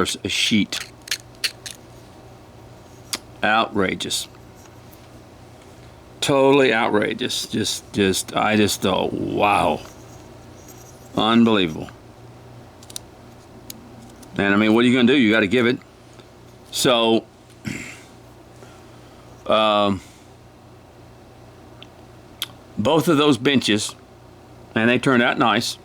a sheet. Outrageous. Totally outrageous. I just thought, wow. Unbelievable. And I mean, what are you going to do? You got to give it. So, both of those benches, and they turned out nice,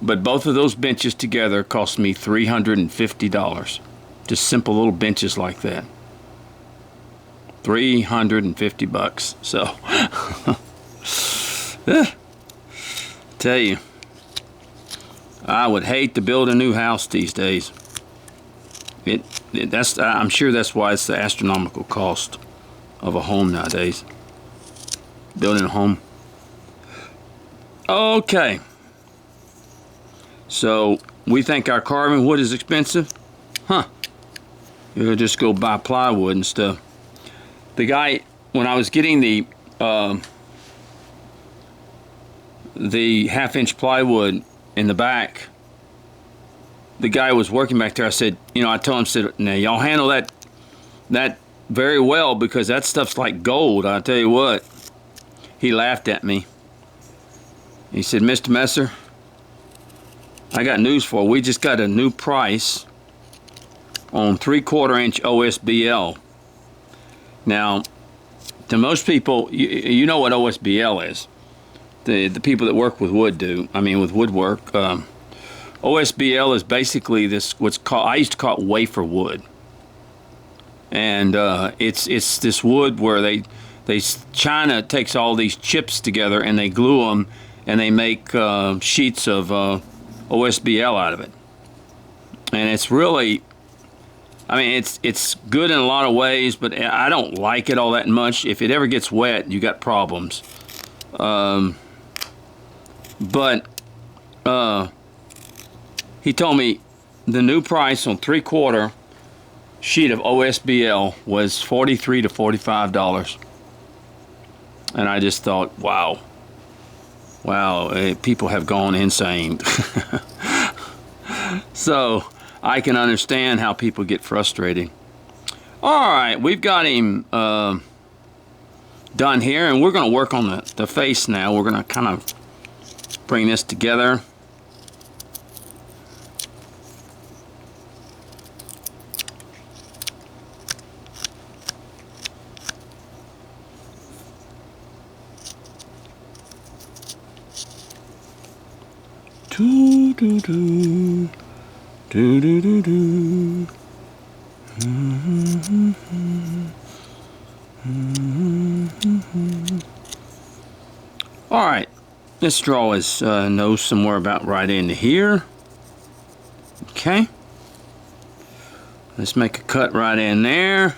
but both of those benches together cost me $350. Just simple little benches like that. 350 bucks. So, tell you, I would hate to build a new house these days. I'm sure that's why it's the astronomical cost of a home nowadays. Building a home. Okay. So, we think our carving wood is expensive? Huh. You'll just go buy plywood and stuff. The guy, when I was getting the half-inch plywood in the back, the guy was working back there. I said, I told him, now y'all handle that very well, because that stuff's like gold. I tell you what. He laughed at me. He said, Mr. Messer, I got news for you. We just got a new price on 3/4 inch OSBL. Now, to most people, you know what OSBL is. The people that work with wood do. I mean, with woodwork. OSBL is basically what's called, I used to call it wafer wood. And it's this wood where China takes all these chips together and they glue them and they make sheets of OSBL out of it. And it's really, I mean, it's good in a lot of ways, but I don't like it all that much. If it ever gets wet, you got problems. He told me the new price on 3/4 sheet of OSBL was $43 to $45. And I just thought, wow, people have gone insane. So I can understand how people get frustrated. All right, we've got him done here, and we're going to work on the face now. We're going to kind of bring this together. Do do do do do do do. All right, let's draw his nose somewhere about right into here. Okay, let's make a cut right in there.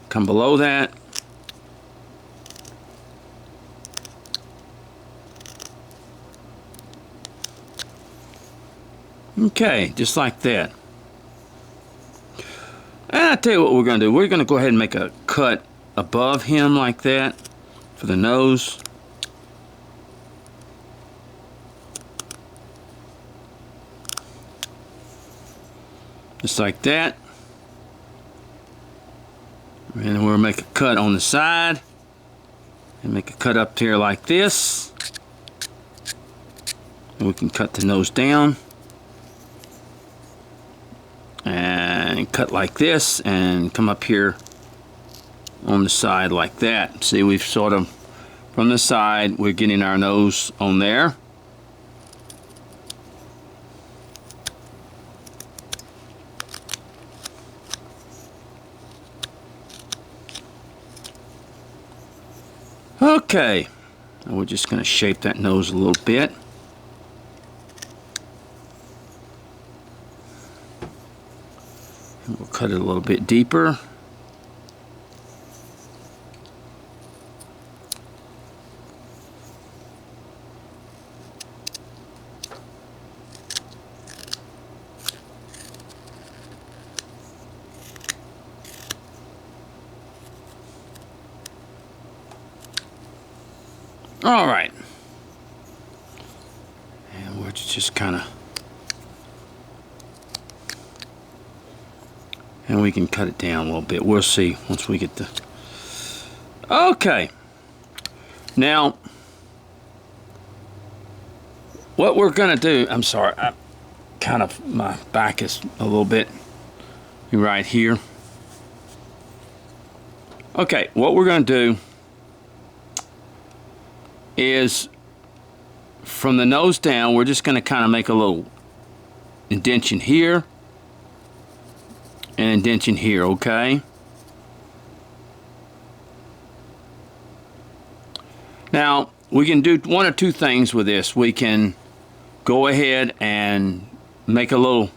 Come below that. Okay, just like that. And I'll tell you what we're going to do. We're going to go ahead and make a cut above him like that for the nose. Just like that. And then we'll make a cut on the side. And make a cut up here like this. And we can cut the nose down. And cut like this and come up here on the side like that. See, we've sort of, from the side, we're getting our nose on there. Okay, and we're just going to shape that nose a little bit. And we'll cut it a little bit deeper. All right. And we're just kind of And we can cut it down a little bit. We'll see once we get the... Okay. Now, what we're going to do... I'm sorry. My back is a little bit right here. Okay, what we're going to do is from the nose down, we're just going to kind of make a little indention here and indention here, okay? Now, we can do one or two things with this. We can go ahead and make a little,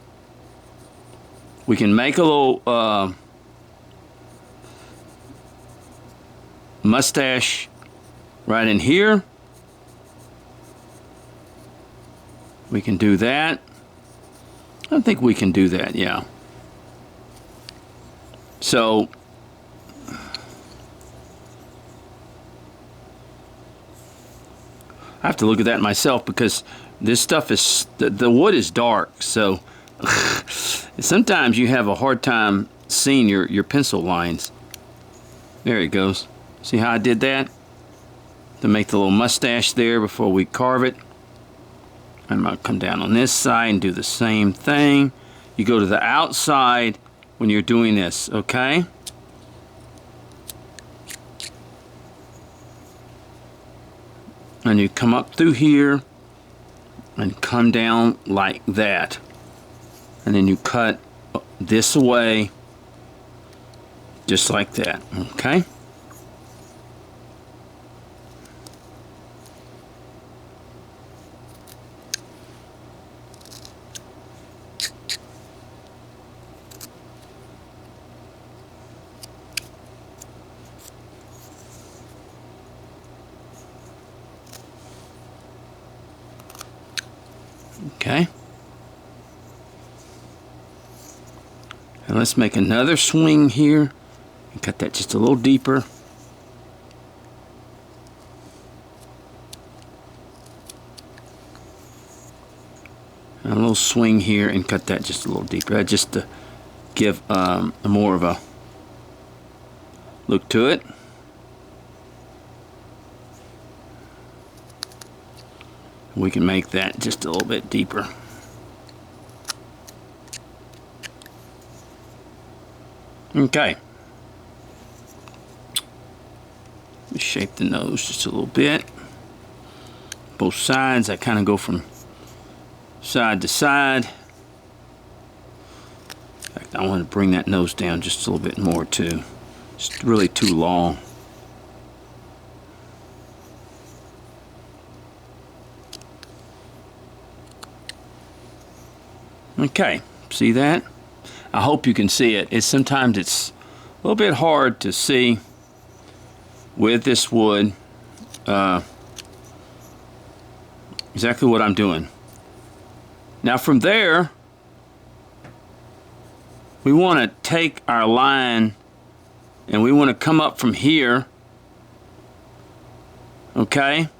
mustache right in here. We can do that. I think we can do that, yeah. So I have to look at that myself because this stuff is, the wood is dark, so sometimes you have a hard time seeing your pencil lines. There it goes. See how I did that? To make the little mustache there before we carve it. I'm going to come down on this side and do the same thing. You go to the outside when you're doing this, okay? And you come up through here and come down like that. And then you cut this away just like that, okay? Okay. And let's make another swing here and cut that just a little deeper. And a little swing here and cut that just a little deeper. Just to give a more of a look to it. We can make that just a little bit deeper. Okay. We shape the nose just a little bit. Both sides, I kind of go from side to side. In fact, I want to bring that nose down just a little bit more too. It's really too long. Okay, see that? I hope you can see it. Sometimes it's a little bit hard to see with this wood exactly what I'm doing. Now from there, we want to take our line and we want to come up from here, okay?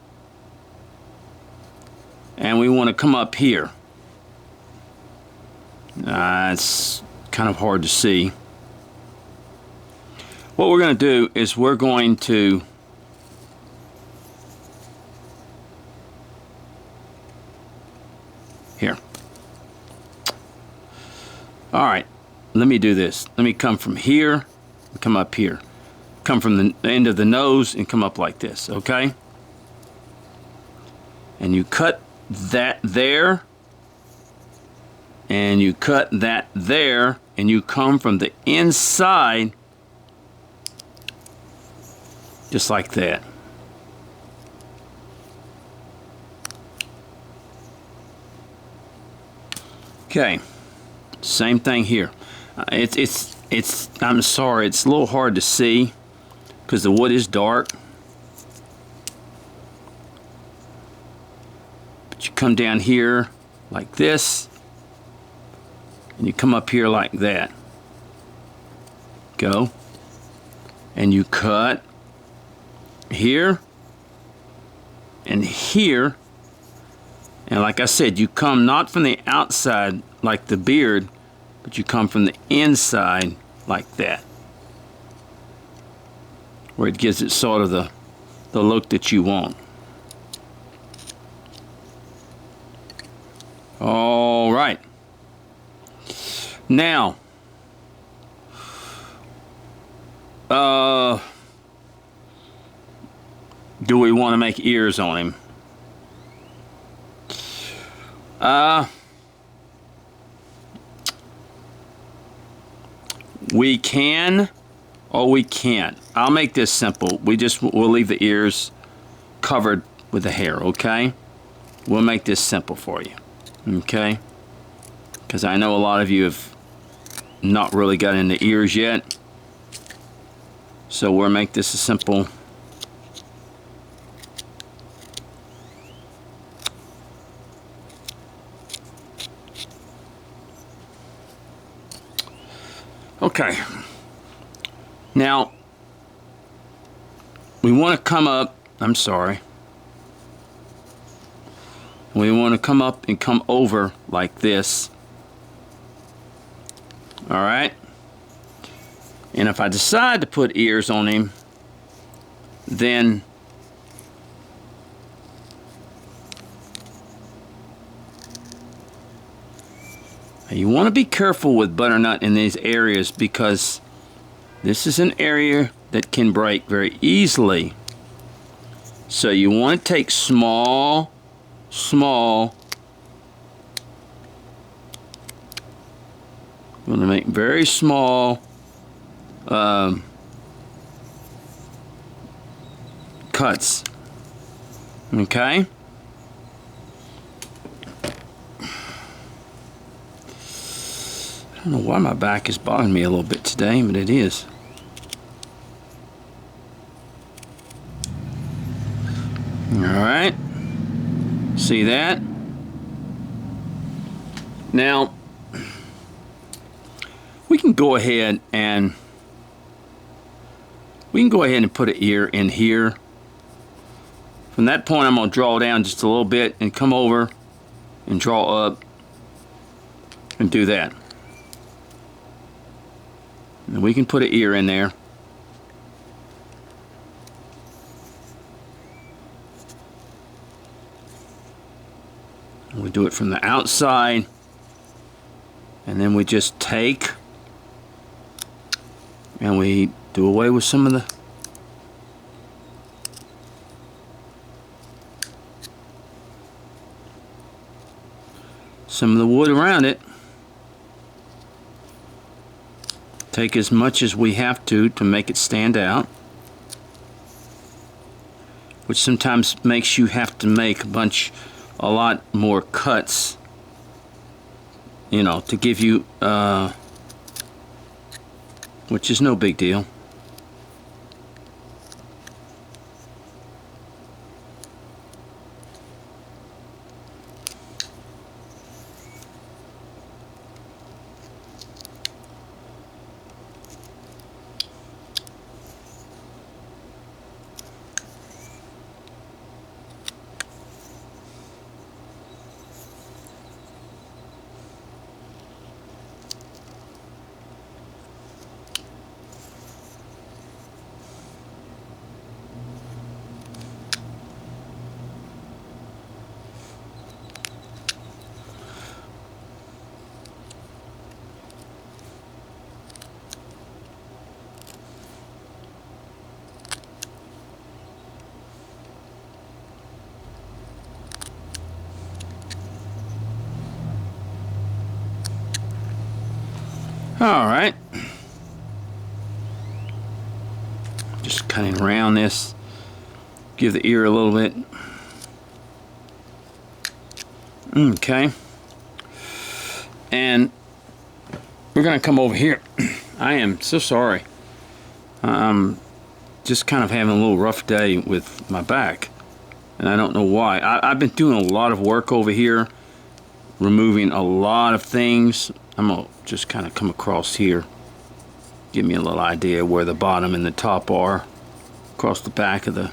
And we want to come up here. It's kind of hard to see. What we're going to do is we're going to here. All right, let me do this. Let me come from here and come up here. Come from the end of the nose and come up like this, okay? And you cut that there. And you cut that there, and you come from the inside just like that. Okay, same thing here. I'm sorry, it's a little hard to see because the wood is dark. But you come down here like this. And you come up here like that. Go. And you cut here and here. And like I said, you come not from the outside like the beard, but you come from the inside like that, where it gives it sort of the look that you want. All right. Now, do we want to make ears on him? We can, or we can't. I'll make this simple. We'll leave the ears covered with the hair, okay? We'll make this simple for you, okay? Because I know a lot of you have not really got into ears yet. So we'll make this a simple. Okay. Now, we want to come up, I'm sorry. We want to come up and come over like this. All right. And if I decide to put ears on him, then you want to be careful with butternut in these areas, because this is an area that can break very easily. So you want to take small you want to make very small cuts. Okay? I don't know why my back is bothering me a little bit today, but it is. Alright. See that? Now, we can go ahead and put an ear in here. From that point, I'm going to draw down just a little bit and come over and draw up and do that. And we can put an ear in there. We do it from the outside, and then we just take and we do away with some of the wood around it. Take as much as we have to make it stand out, which sometimes makes you have to make a lot more cuts, you know, to give you which is no big deal. All right, just cutting around this, give the ear a little bit. Okay, and we're gonna come over here. I am so sorry. I'm just kind of having a little rough day with my back, and I don't know why. I've been doing a lot of work over here, removing a lot of things. I'm gonna just kind of come across here, give me a little idea where the bottom and the top are, across the back of the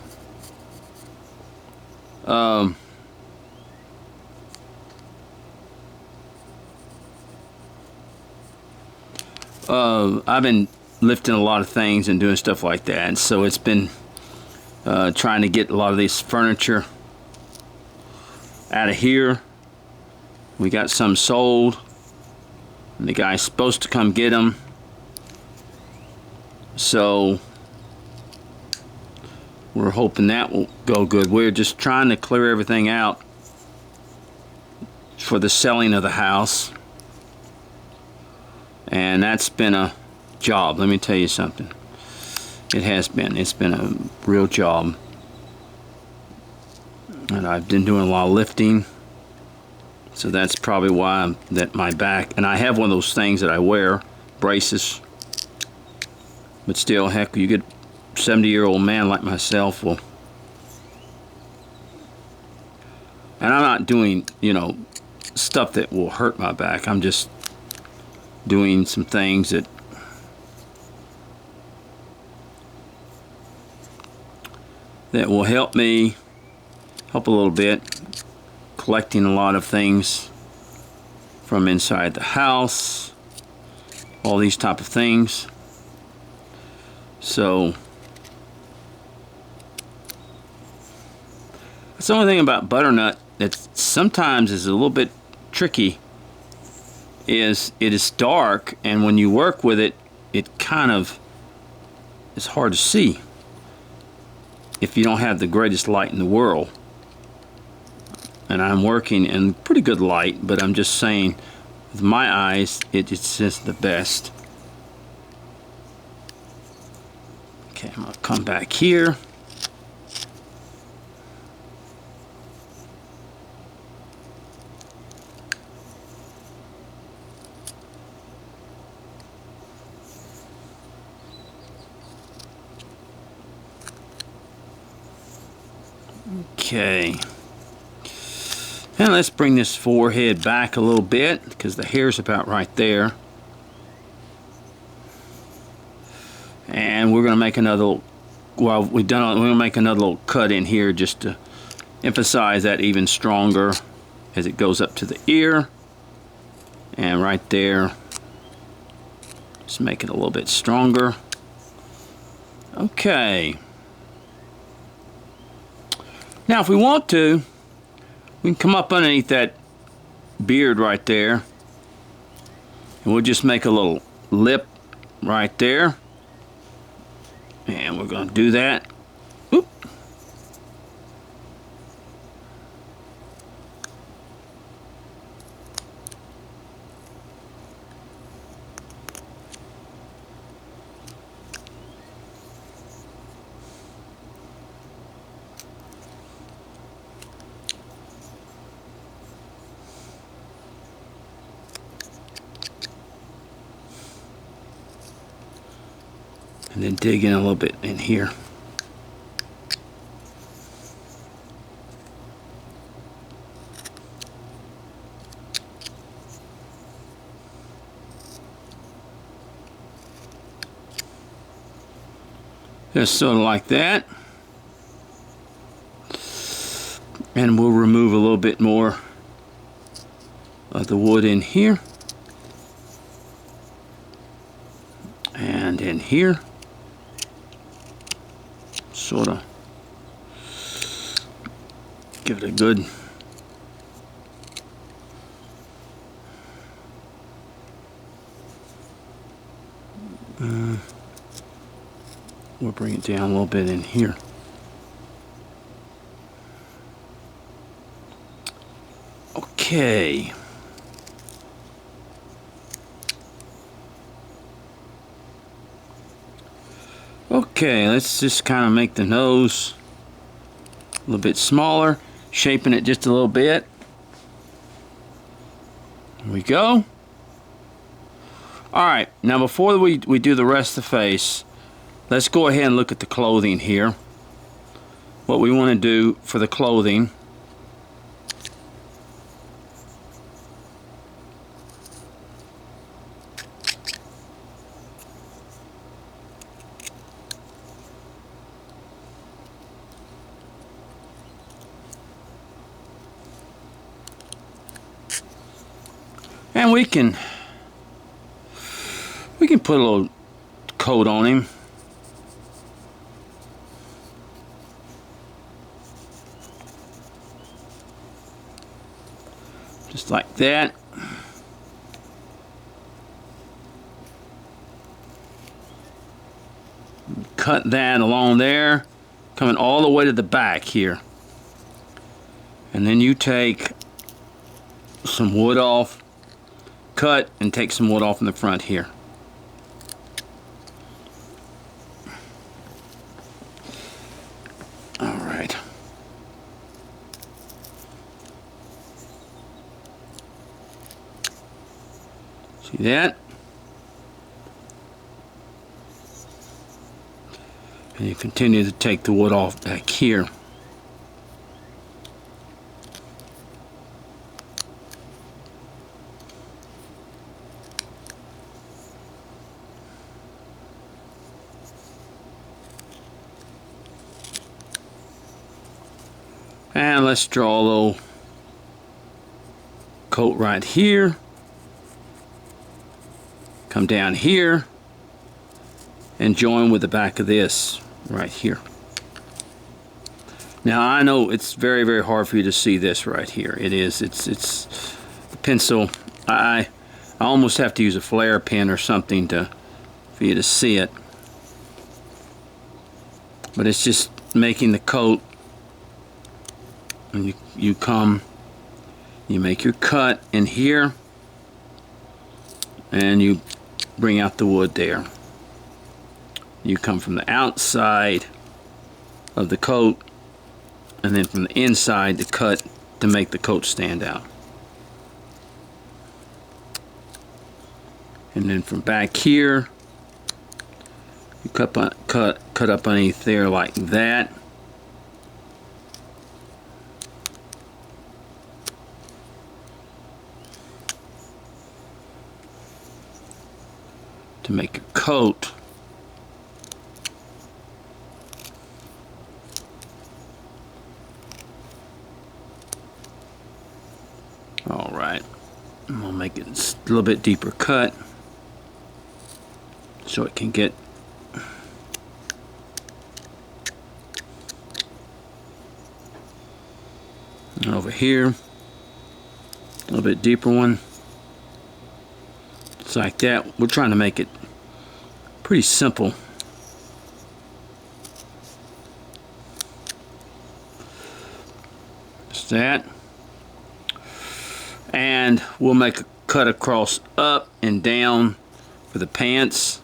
I've been lifting a lot of things and doing stuff like that, and so it's been trying to get a lot of this furniture out of here. We got some sold, and the guy's supposed to come get them. So we're hoping that will go good. We're just trying to clear everything out for the selling of the house, and that's been a job. Let me tell you something. It has been. It's been a real job, and I've been doing a lot of lifting. So that's probably why that my back, and I have one of those things that I wear, braces. But still, heck, you get a 70-year-old man like myself will, and I'm not doing, you know, stuff that will hurt my back. I'm just doing some things that will help me, help a little bit, collecting a lot of things from inside the house, all these type of things. So that's the only thing about butternut that sometimes is a little bit tricky, is it is dark, and when you work with it, it kind of is hard to see if you don't have the greatest light in the world. And I'm working in pretty good light, but I'm just saying, with my eyes, it's just the best. Okay, I'm gonna come back here. Okay. And let's bring this forehead back a little bit, because the hair's about right there. And we're going to make another, well, we're going to make another little cut in here just to emphasize that even stronger as it goes up to the ear. And right there, just make it a little bit stronger. Okay. Now if we want to, we can come up underneath that beard right there, and we'll just make a little lip right there, and we're going to do that. Oop. And then dig in a little bit in here. Just sort of like that. And we'll remove a little bit more of the wood in here. And in here. Sort of give it a good we'll bring it down a little bit in here. Okay. Okay, let's just kind of make the nose a little bit smaller, shaping it just a little bit. There we go. Alright, now before we do the rest of the face, let's go ahead and look at the clothing here. What we want to do for the clothing. And we can We can put a little coat on him. Just like that. Cut that along there, coming all the way to the back here. And then you take some wood off, cut, and take some wood off in the front here. All right. See that? And you continue to take the wood off back here. And let's draw a little coat right here. Come down here and join with the back of this right here. Now I know it's very, very hard for you to see this right here. It is. It's the pencil. I almost have to use a flare pen or something for you to see it. But it's just making the coat. And you make your cut in here, and you bring out the wood there. You come from the outside of the coat, and then from the inside the cut to make the coat stand out. And then from back here, you cut up underneath there like that. To make your coat. All right, I'm gonna make it a little bit deeper cut so it can get over here, a little bit deeper one. It's like that. We're trying to make it pretty simple. Just that. And we'll make a cut across up and down for the pants.